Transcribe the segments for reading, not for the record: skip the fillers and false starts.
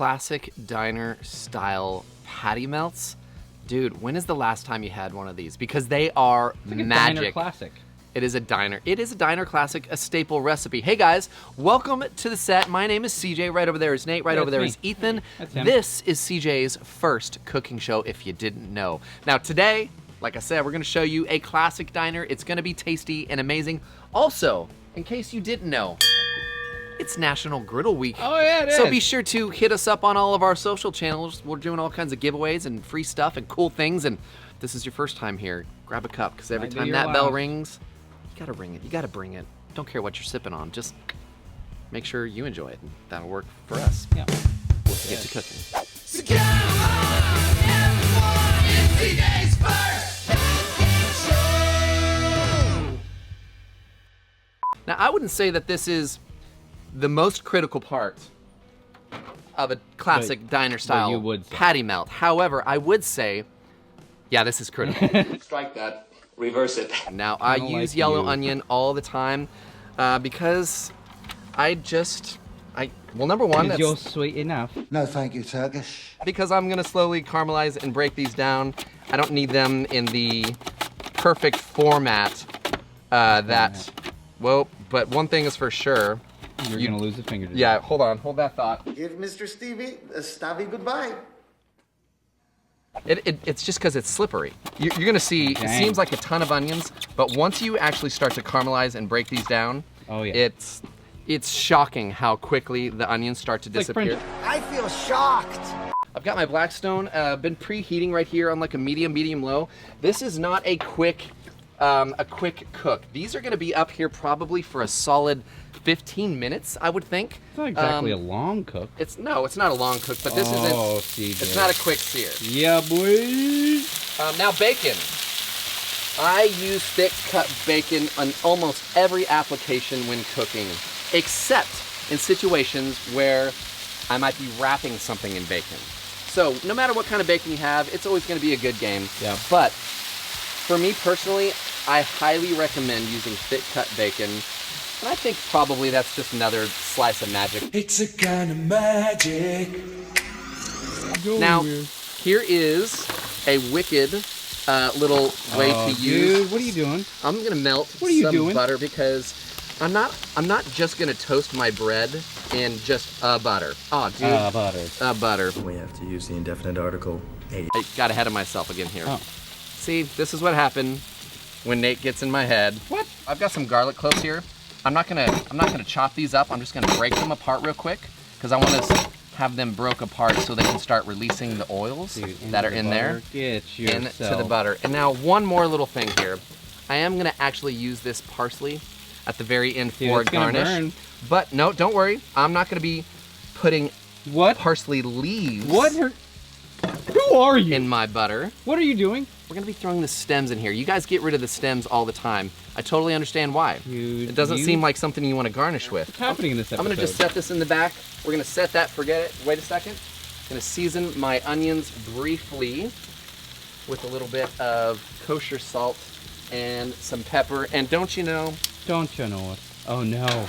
classic diner style patty melts. Dude, when is the last time you had one of these? Because they are it's like magic. A diner classic. It is a diner classic, a staple recipe. Hey guys, welcome to the set. My name is CJ. Right over there is Nate. Right over there is Ethan. That's him. This is CJ's first cooking show, if you didn't know. Now today, like I said, we're gonna show you a classic diner. It's gonna be tasty and amazing. Also, in case you didn't know, it's National Griddle Week. Oh yeah, it is. So be sure to hit us up on all of our social channels. We're doing all kinds of giveaways and free stuff and cool things. And if this is your first time here, grab a cup, because every time that bell rings, you gotta ring it. You gotta bring it. Don't care what you're sipping on. Just make sure you enjoy it. And that'll work for us. Yeah. Let's get to cooking. So come on, everyone, it's CJ's first show. Now, I wouldn't say that this is the most critical part of a classic diner style you would say. patty melt. However, I would say, yeah, this is critical. Strike that. Reverse it. Now, I Kinda use like yellow you. onion all the time because well, number one, Is you're that's sweet enough. No, thank you, Turkish. because I'm gonna slowly caramelize and break these down. I don't need them in the perfect format well, but one thing is for sure. You're gonna lose a finger today. Yeah, hold on, hold that thought. Give Mr. Stevie a stabby goodbye. It's just because it's slippery. You're gonna see, it Dang. seems like a ton of onions, but once you actually start to caramelize and break these down, Oh yeah. it's shocking how quickly the onions start to Like disappear. French. I feel shocked. I've got my Blackstone, been preheating right here on like a medium low. This is not a quick cook. These are gonna be up here probably for a solid 15 minutes, I would think. It's not exactly a long cook. It's not a long cook, but this Oh, isn't, CJ. it's not a quick sear. Yeah, boy. Now bacon. I use thick cut bacon on almost every application when cooking, except in situations where I might be wrapping something in bacon. So no matter what kind of bacon you have, it's always gonna be a good game. Yeah. But for me personally, I highly recommend using thick cut bacon. And I think probably that's just another slice of magic. It's a kind of magic. Now, here is a wicked little way to use. Dude, what are you doing? I'm gonna melt What are you some doing? butter because I'm not just gonna toast my bread in just butter. Oh, dude. Butter. Butter. We have to use the indefinite article a. I got ahead of myself again here. Oh. See, this is what happened when Nate gets in my head. What? I've got some garlic cloves here. I'm not gonna chop these up. I'm just gonna break them apart real quick because I want to have them broke apart so they can start releasing the oils that are in there Get into the butter. And now one more little thing here. I am gonna actually use this parsley at the very end for it's gonna garnish. burn. But no, don't worry. I'm not gonna be putting What? parsley leaves What? Who are you? in my butter. What are you doing? We're gonna be throwing the stems in here. You guys get rid of the stems all the time. I totally understand why. It doesn't seem like something you want to garnish with. What's happening in this episode? I'm gonna just set this in the back. We're gonna set that, forget it. Wait a second. Gonna season my onions briefly with a little bit of kosher salt and some pepper. And don't you know? Don't you know it? Oh no.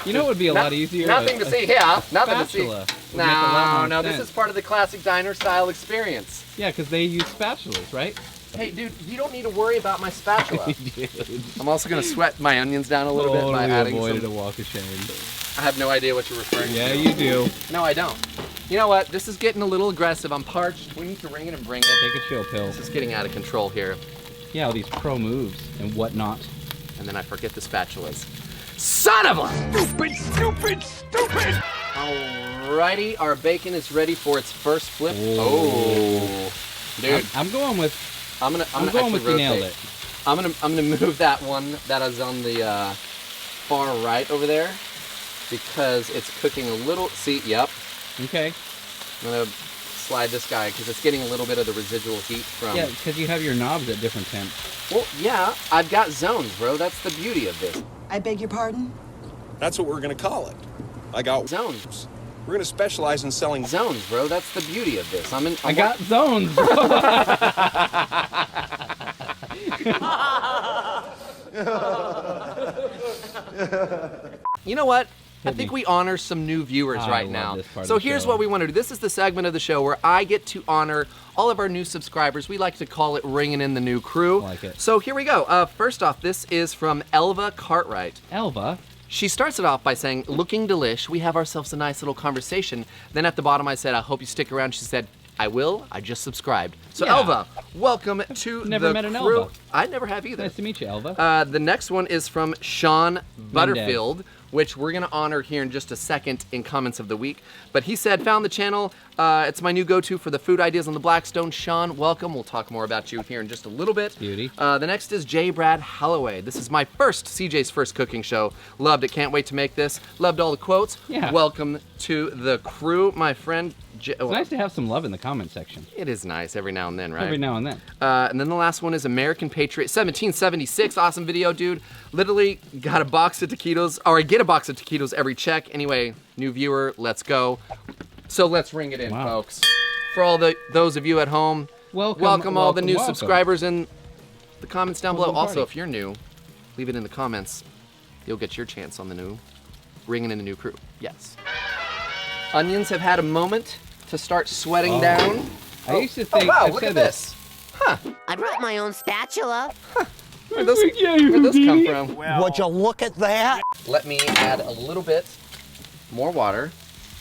You know it would be a lot easier. Nothing to see here. Nothing to see. Spatula would make a lot more No, this sense. is part of the classic diner style experience. Yeah, because they use spatulas, right? Hey, dude, you don't need to worry about my spatula. I'm also gonna sweat my onions down a little bit by adding avoided some. a walk of shame. I have no idea what you're referring Yeah, to. you do. No, I don't. You know what? This is getting a little aggressive. I'm parched. We need to ring it and bring it. Take a chill pill. This is getting out of control here. Yeah, all these pro moves and whatnot. And then I forget the spatulas. Son of a... Stupid! Alrighty, our bacon is ready for its first flip. Oh, dude, I'm going with. I'm gonna going actually with you nailed rotate. it. I'm gonna move that one that is on the far right over there because it's cooking a little. See, yep. Okay. I'm gonna slide this guy because it's getting a little bit of the residual heat from. Yeah, because you have your knobs at different temps. Well, yeah, I've got zones, bro. That's the beauty of this. I beg your pardon? That's what we're gonna call it. I got Zones. We're gonna specialize in selling Zones, bro. That's the beauty of this. I got zones, bro. You know what? I think we honor some new viewers I right love now. this part of So the here's show. what we want to do. This is the segment of the show where I get to honor all of our new subscribers. We like to call it ringing in the new crew. Like it. So here we go. First off, this is from Elva Cartwright. Elva. She starts it off by saying, looking delish, we have ourselves a nice little conversation. Then at the bottom I said, I hope you stick around. She said, I will, I just subscribed. So Yeah. Elva, welcome to never the met an crew. Elva. I never have either. Nice to meet you, Elva. The next one is from Sean Butterfield, which we're gonna honor here in just a second in comments of the week. But he said, found the channel. It's my new go-to for the food ideas on the Blackstone. Sean, welcome. We'll talk more about you here in just a little bit. Beauty. The next is J. Brad Holloway. This is my CJ's first cooking show. Loved it, can't wait to make this. Loved all the quotes. Yeah. Welcome to the crew, my friend. It's nice to have some love in the comment section. It is nice every now and then, right? Every now and then. And then the last one is American Patriot 1776. Awesome video, dude. Literally got a box of taquitos, or I get a box of taquitos every check. Anyway, new viewer, let's go. So let's ring it in, Wow. folks. For all those of you at home, welcome all the new subscribers in the comments down below. Welcome Also, party. if you're new, leave it in the comments. You'll get your chance on the new ringing in the new crew. Yes. Onions have had a moment to start sweating down. I used to think. wow, I've look said at this. I brought my own spatula. Where'd those come from? Would you look at that? Let me add a little bit more water.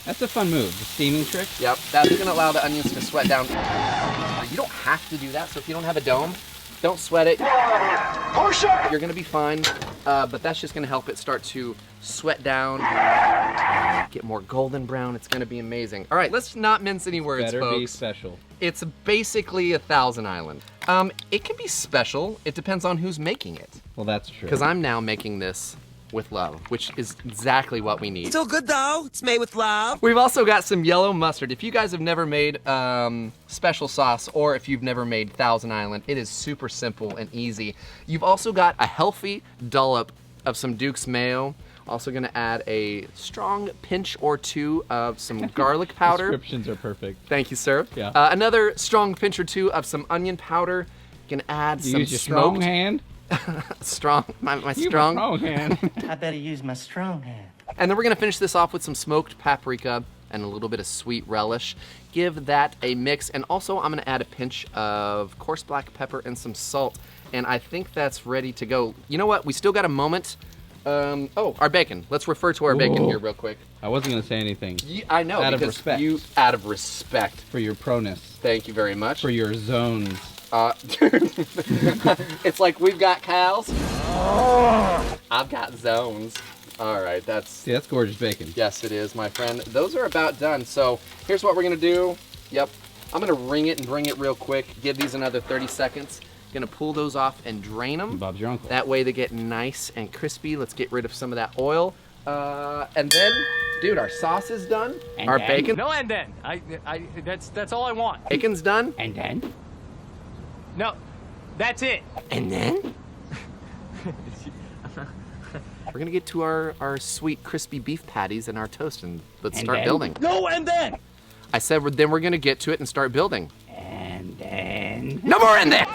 That's a fun move. The steaming trick. Yep, that's gonna allow the onions to sweat down. You don't have to do that, so if you don't have a dome, don't sweat it. You're gonna be fine, but that's just gonna help it start to sweat down, get more golden brown. It's gonna be amazing. All right, let's not mince any words, Better folks. be special. It's basically a Thousand Island. It can be special. It depends on who's making it. Well, that's true. Because I'm now making this with love, which is exactly what we need. Still good though. It's made with love. We've also got some yellow mustard. If you guys have never made special sauce, or if you've never made Thousand Island, it is super simple and easy. You've also got a healthy dollop of some Duke's mayo. Also gonna add a strong pinch or two of some garlic powder. Descriptions are perfect. Thank you, sir. Yeah. Another strong pinch or two of some onion powder. Gonna add You some use your smoked, strong hand. my You strong. strong hand. I better use my strong hand. And then we're gonna finish this off with some smoked paprika and a little bit of sweet relish. Give that a mix, and also I'm gonna add a pinch of coarse black pepper and some salt. And I think that's ready to go. You know what? We still got a moment. Oh, our bacon. Let's refer to our bacon here real quick. I wasn't gonna say anything. I know, Out of because respect. out of respect. For your proness. Thank you very much. For your zones. It's like we've got cows. I've got zones. All right, See, that's gorgeous bacon. yes, it is, my friend. Those are about done. So here's what we're gonna do. Yep, I'm gonna ring it and bring it real quick. Give these another 30 seconds. Gonna pull those off and drain them. Bob's your uncle. That way they get nice and crispy. Let's get rid of some of that oil. And then, dude, our sauce is done. And our then? bacon. No, and then that's all I want. Bacon's done. And then? No, that's it. And then? We're gonna get to our sweet crispy beef patties and our toast, and let's And start then? building. No, and then. I said then we're gonna get to it and start building. And then? No more in there!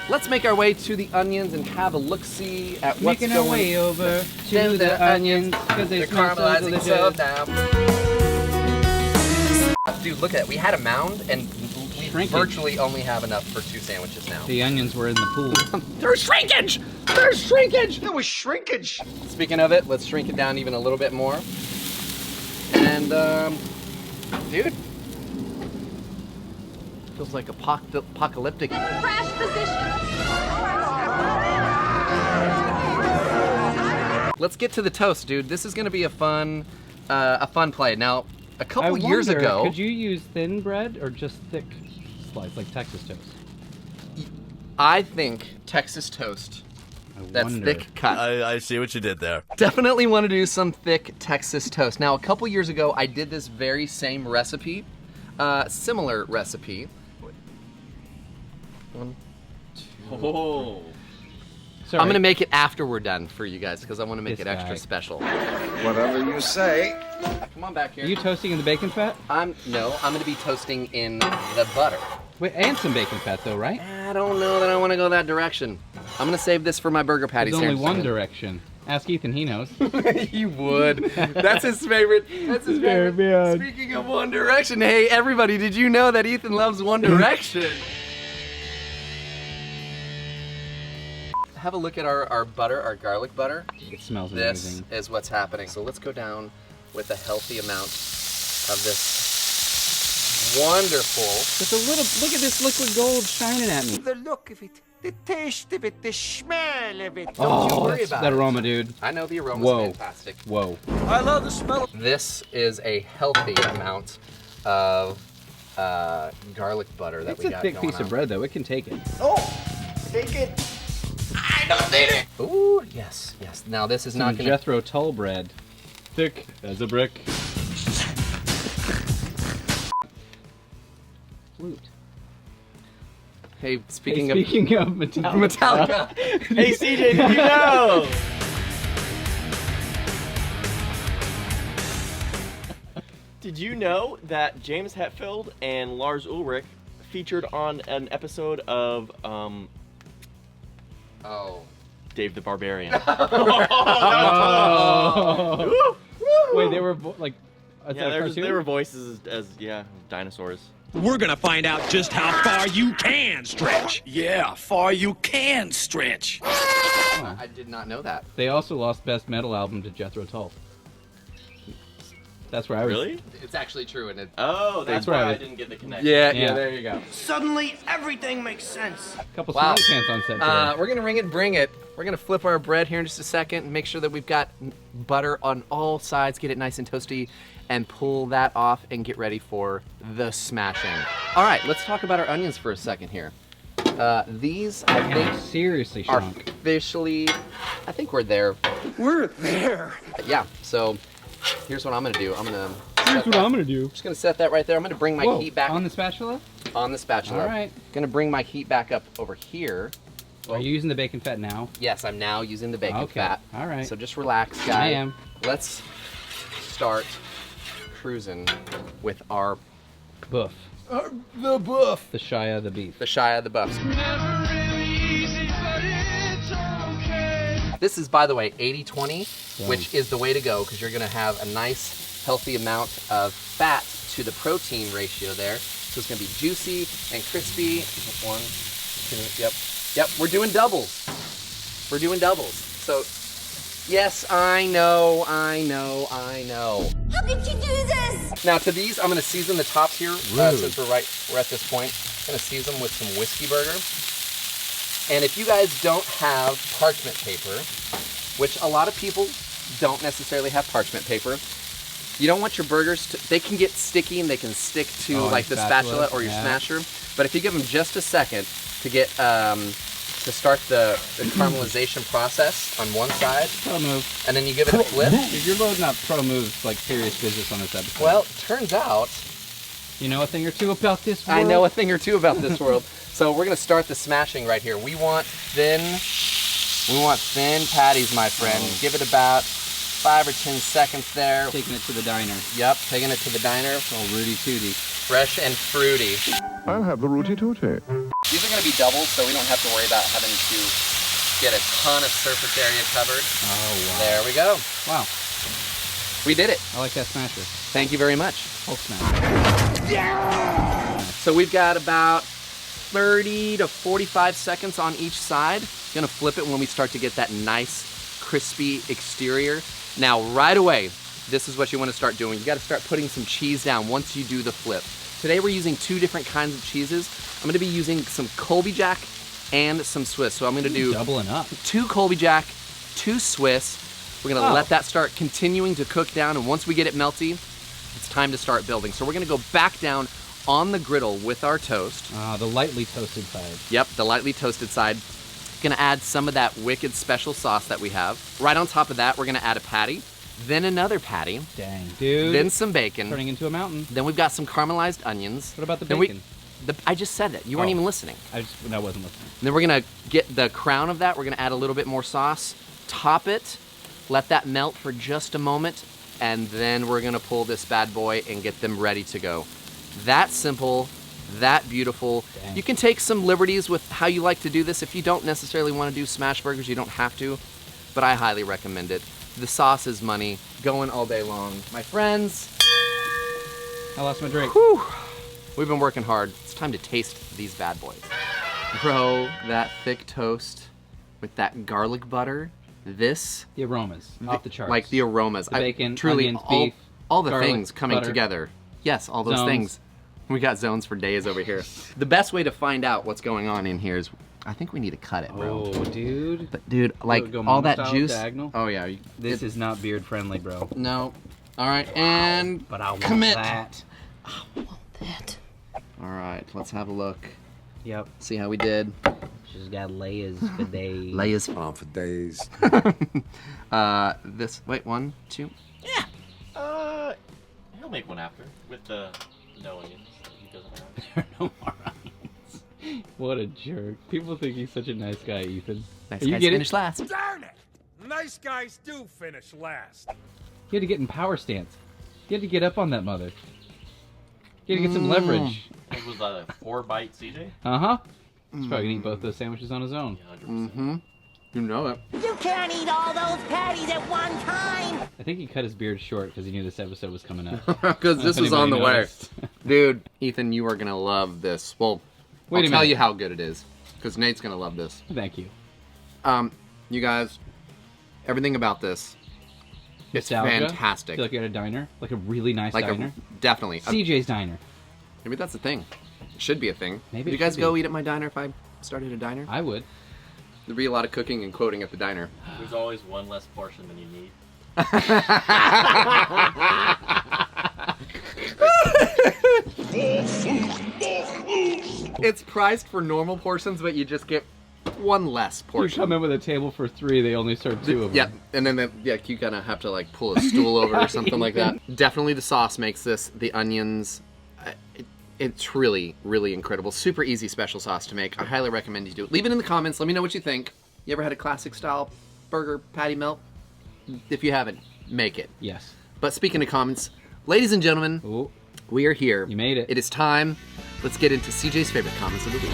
Let's make our way to the onions and have a look-see at what's Making our going way over to Then the onions, because they They're smell so caramelizing so delicious. now. Dude, look at that. We had a mound, and we Shrinkage. virtually only have enough for 2 sandwiches now. The onions were in the pool. There's shrinkage! There's shrinkage! There was shrinkage. Speaking of it, let's shrink it down even a little bit more. And, dude, feels like apocalyptic. Crash position. Let's get to the toast, dude. This is gonna be a fun play. Now, a couple I years wonder, ago, could you use thin bread or just thick slice, like Texas toast? I think Texas toast. That's wonder. thick cut. I see what you did there. Definitely want to do some thick Texas toast. Now, a couple years ago, I did this very same recipe, similar recipe. One, two. Oh. Sorry. I'm gonna make it after we're done for you guys because I want to make This it extra guy. special. Whatever you say. Come on back Are here. you toasting in the bacon fat? I'm gonna be toasting in the butter. Wait, and some bacon fat though, right? I don't know that I want to go that direction. I'm gonna save this for my burger patties. There's here only in a one second. direction. Ask Ethan, he knows. He would. That's his favorite. That's his favorite. bad. Speaking of One Direction, hey everybody, did you know that Ethan loves One Direction? Have a look at our butter, our garlic butter. It smells This amazing. is what's happening. So let's go down with a healthy amount of this wonderful. Just a little, look at this liquid gold shining at me. The look of it, the taste of it, the smell of it. Don't you worry that's- about that it. aroma, dude. I know the aroma's Whoa. fantastic. Whoa. I love the smell. This is a healthy amount of garlic butter that It's we a got thick going piece on. of bread, though. It can take it. Oh, take it. I don't need it. Ooh, yes, yes. Now this is not Some gonna. Jethro Tull bread. Thick as a brick. Flute. Hey, speaking Speaking of Metallica. Metallica. Hey, CJ, did you know? Did you know that James Hetfield and Lars Ulrich featured on an episode of Oh. Dave the Barbarian? Oh. Wait, they were like. Is Yeah, that a cartoon? there were voices as dinosaurs. We're gonna find out just how far you can stretch. Yeah, far you can stretch. I did not know that. They also lost Best Metal Album to Jethro Tull. That's where I was. Really? It's actually true, and it. Oh, that's where why I- I didn't get the connection. Yeah. There you go. Suddenly, everything makes sense. Couple Wow. smelly pants on set today. We're gonna ring it, bring it. We're gonna flip our bread here in just a second and make sure that we've got butter on all sides, get it nice and toasty, and pull that off and get ready for the smashing. All right, let's talk about our onions for a second here. These, I think, Seriously are shrunk. officially, I think we're there. We're there. Yeah, so here's what I'm gonna do. I'm gonna do. just gonna set that right there. I'm gonna bring my Whoa, heat back on the spatula? on the spatula. All right. Gonna bring my heat back up over here. Are you using the bacon fat now? Yes, I'm now using the bacon Okay, fat. all right. So just relax, guys. I am. Let's start cruising with our Buff. the buff. The Shia, the beef. The Shia the buffs. This is, by the way, 80-20, which is the way to go because you're going to have a nice, healthy amount of fat to the protein ratio there. So it's going to be juicy and crispy. 1, 2, yep, we're doing doubles. We're doing doubles. So, yes, I know. How could you do this? Now to these, I'm going to season the tops here since we're at this point. I'm going to season them with some whiskey burger. And if you guys don't have parchment paper, which a lot of people don't necessarily have parchment paper, you don't want your burgers to, they can get sticky and they can stick to like the spatula or your smasher. But if you give them just a second to get, to start the caramelization process on one side, Pro move. and then you give it a flip. Dude, you're loading up pro moves like serious business on this episode. Well, turns out, you know a thing or two about this world. I know a thing or two about this world. So we're gonna start the smashing right here. We want thin patties, my friend. Give it about 5 or 10 seconds there. Taking it to the diner. Yep, taking it to the diner. Oh, Rudy Tooty. Fresh and fruity. I'll have the rooty tooty. These are gonna be doubles, so we don't have to worry about having to get a ton of surface area covered. Oh, wow. There we go. Wow. We did it. I like that smasher. Thank you very much. Hulk smash. So we've got about 30 to 45 seconds on each side. Gonna flip it when we start to get that nice, crispy exterior. Now, right away, this is what you wanna start doing. You gotta start putting some cheese down once you do the flip. Today we're using 2 different kinds of cheeses. I'm gonna be using some Colby Jack and some Swiss. So I'm gonna do doubling up. 2 Colby Jack, 2 Swiss. We're gonna let that start continuing to cook down, and once we get it melty, it's time to start building. So we're gonna go back down on the griddle with our toast. The lightly toasted side. Yep, the lightly toasted side. Gonna add some of that wicked special sauce that we have. Right on top of that, we're gonna add a patty, then another patty, Dang, dude. then some bacon. Turning into a mountain. Then we've got some caramelized onions. What about the Then bacon? I just said it. You weren't Oh. even listening. I wasn't listening. And then we're gonna get the crown of that. We're gonna add a little bit more sauce, top it, let that melt for just a moment, and then we're gonna pull this bad boy and get them ready to go. That simple, that beautiful. Dang. You can take some liberties with how you like to do this. If you don't necessarily want to do smash burgers, you don't have to, but I highly recommend it. The sauce is money, going all day long. My friends, I lost my drink. whew, we've been working hard. It's time to taste these bad boys. Bro, that thick toast with that garlic butter, this, The aromas, off the charts. like the aromas. The bacon, truly, onions, all, beef, all the garlic, things coming butter. together. Yes, all those Zones. things. We got zones for days over here. The best way to find out what's going on in here is, I think we need to cut it, bro. Oh, dude. But dude, like go all mama that style, juice. diagonal? Oh yeah. This is not beard friendly, bro. No. All right, and But I want commit. that. All right, let's have a look. Yep. See how we did. She's got layers for days. Layers. On for days. This. Wait, 1, 2. He'll make one after with the no onions. He doesn't have. There are no more onions. What a jerk. People think he's such a nice guy, Ethan. Nice You guys get it? finish last. Darn it! Nice guys do finish last. You had to get in power stance. You had to get up on that mother. You had to get some leverage. It was a 4-bite CJ. Uh-huh. He's probably gonna eat both those sandwiches on his own. 100%. You know it. You can't eat all those patties at one time. I think he cut his beard short because he knew this episode was coming up. Because this If was on the anybody way. noticed. Dude, Ethan, you are going to love this. Well, Wait a I'll tell minute. you how good it is. Because Nate's going to love this. Thank you. You guys, everything about this, it's Nostalgia? fantastic. Feel like you're at a diner? Like a really nice Like diner? definitely. CJ's Diner. Maybe that's a thing. It should be a thing. Maybe Would it you guys should go be. eat at my diner if I started a diner? I would. There'd be a lot of cooking and quoting at the diner. There's always one less portion than you need. It's priced for normal portions, but you just get one less You portion. come in with a table for 3, they only serve 2 of them. Yeah, and then you kind of have to like pull a stool over or something like that. Definitely the sauce makes this. The onions, it's really, really incredible. Super easy special sauce to make. I highly recommend you do it. Leave it in the comments. Let me know what you think. You ever had a classic style burger patty melt? If you haven't, make it. Yes. But speaking of comments, ladies and gentlemen, Ooh, we are here. you made it. It is time. Let's get into CJ's favorite comments of the week.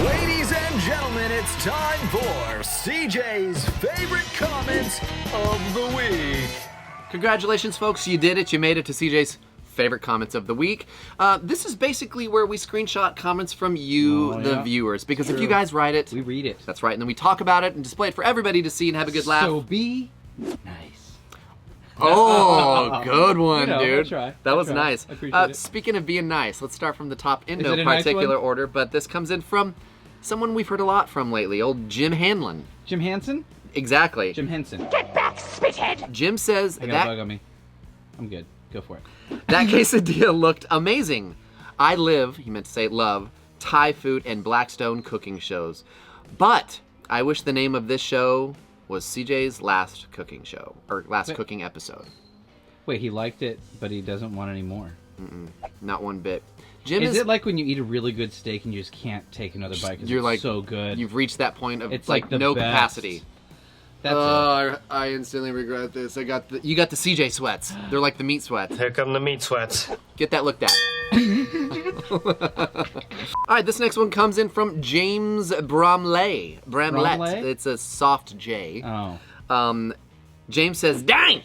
Ladies and gentlemen, it's time for CJ's favorite comments of the week. Congratulations, folks. You did it. You made it to CJ's favorite comments of the week. This is basically where we screenshot comments from you, Oh, the yeah. viewers, because if you guys write it, We read it. that's right, and then we talk about it and display it for everybody to see and have a good laugh. So be nice. Oh, good one, You know, I dude. try. That I was try. nice. I appreciate it. Speaking of being nice, let's start from the top in Is no it a nice particular one? order, but this comes in from someone we've heard a lot from lately, old Jim Hanlon. Jim Hansen? Exactly. Jim Henson. Jim says I got a bug on me. I'm good. Go for it. that quesadilla looked amazing. I live, he meant to say love, Thai food and Blackstone cooking shows. But I wish the name of this show was CJ's last cooking show, or last Wait. cooking episode. Wait, he liked it, but he doesn't want any more. Not one bit. Jim Is it like when you eat a really good steak and you just can't take another bite because You're it's like, so good? You've reached that point of It's like like the no best. capacity. That's I instantly regret this. You got the CJ sweats. They're like the meat sweats. Here come the meat sweats. Get that looked at. All right, this next one comes in from James Bramlett. Bramlett? It's a soft J. Oh. James says, "Dang!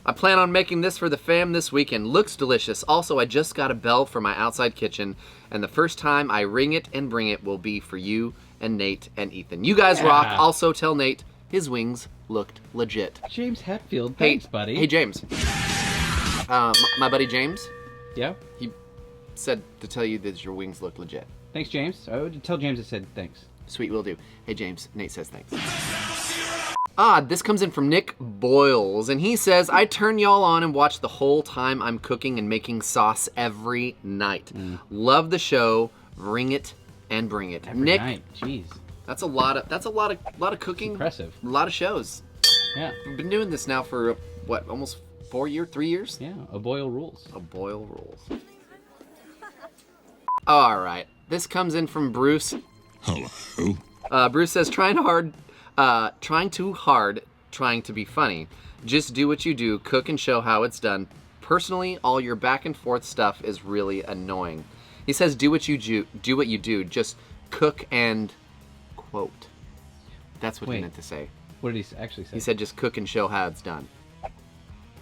I plan on making this for the fam this weekend. Looks delicious. Also, I just got a bell for my outside kitchen, and the first time I ring it and bring it will be for you and Nate and Ethan. You guys rock. Also, tell Nate his wings looked legit." James Hetfield, thanks, buddy. Hey, James. My buddy James, Yeah? he said to tell you that your wings look legit. Thanks, James. I would tell James I said thanks. Sweet, will do. Hey, James, Nate says thanks. This comes in from Nick Boyles, and he says, "I turn y'all on and watch the whole time I'm cooking and making sauce every night. Love the show. Ring it and bring it." Every Nick, night. Jeez. that's a lot of cooking. Impressive. A lot of shows. Yeah. We've been doing this now for what, almost 3 years? Yeah. A boil rules. A boil rules. All right. This comes in from Bruce. Hello. Bruce says, trying too hard, trying to be funny. Just do what you do, cook and show how it's done. Personally, all your back and forth stuff is really annoying. He says, do what you do. Just cook and quote. That's what he meant to say. What did he actually say? He said, just cook and show how it's done.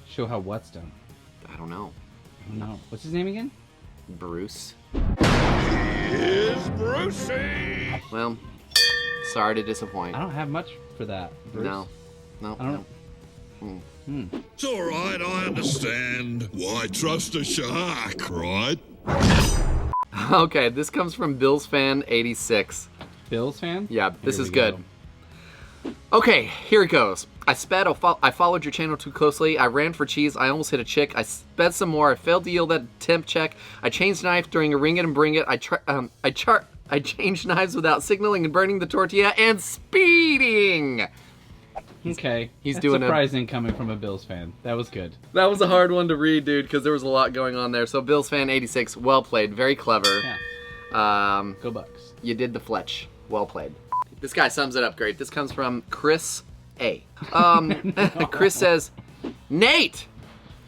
Show how what's done. I don't know. What's his name again? Bruce. Here's Brucey. Well, sorry to disappoint. I don't have much for that, Bruce. No. I don't. It's all right, I understand. Why trust a shark, right? Okay, this comes from Bills fan 86. Bills fan? Yeah, this Here is we good. go. Okay, here it goes. I followed your channel too closely. I ran for cheese. I almost hit a chick. I sped some more. I failed to yield that temp check. I changed knife during a ring it and bring it. I changed knives without signaling and burning the tortilla and speeding. Okay. He's That's doing surprising coming from a Bills fan. That was good. That was a hard one to read, dude, because there was a lot going on there. So Bills fan 86, well played, very clever. Yeah. Go Bucks. You did the Fletch. Well played. This guy sums it up great. This comes from Chris A. Chris says, Nate!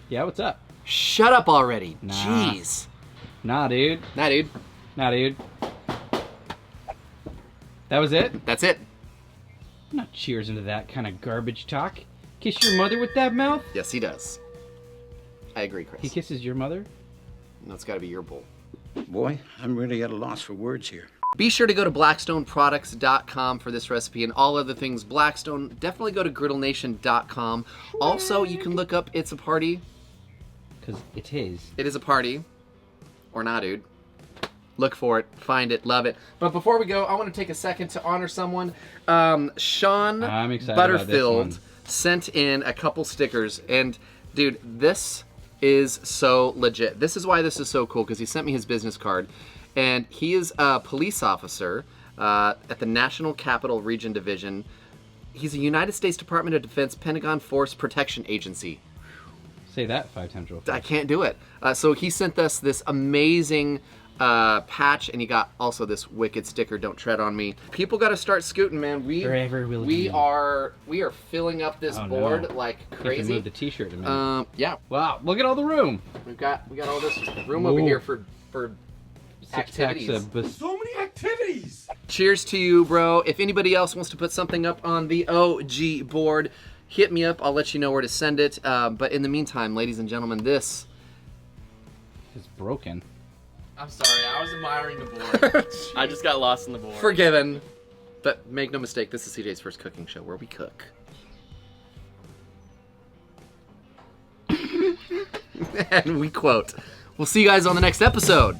Yeah, what's up? Shut up already. Nah. Jeez. Nah, dude. Nah, dude. Nah, dude. That was it? That's it. I'm not cheers into that kind of garbage talk. Kiss your mother with that mouth? Yes, he does. I agree, Chris. He kisses your mother? No, it's got to be your bull. Boy, I'm really at a loss for words here. Be sure to go to blackstoneproducts.com for this recipe and all other things Blackstone. Definitely go to griddlenation.com. Also, you can look up It's a Party. Because it is. It is a party. Or not, dude. Look for it. Find it. Love it. But before we go, I want to take a second to honor someone. Sean I'm excited Butterfield about this one. sent in a couple stickers. And, dude, this is so legit. This is why this is so cool, because he sent me his business card. And he is a police officer at the National Capital Region Division. He's a United States Department of Defense Pentagon Force Protection Agency. Say that 5 times real fast. I can't do it. So he sent us this amazing patch, and he got also this wicked sticker, Don't Tread on Me. People got to start scooting, man. We are filling up this board like crazy. Can move the t-shirt a minute. Yeah. Wow, look at all the room. We got all this room over here for activities. So many activities. Cheers to you, bro. If anybody else wants to put something up on the OG board, hit me up. I'll let you know where to send it. But in the meantime, ladies and gentlemen, this is broken. I'm sorry, I was admiring the board. I just got lost in the board. Forgiven. But make no mistake, this is CJ's first cooking show where we cook. And we quote. We'll see you guys on the next episode.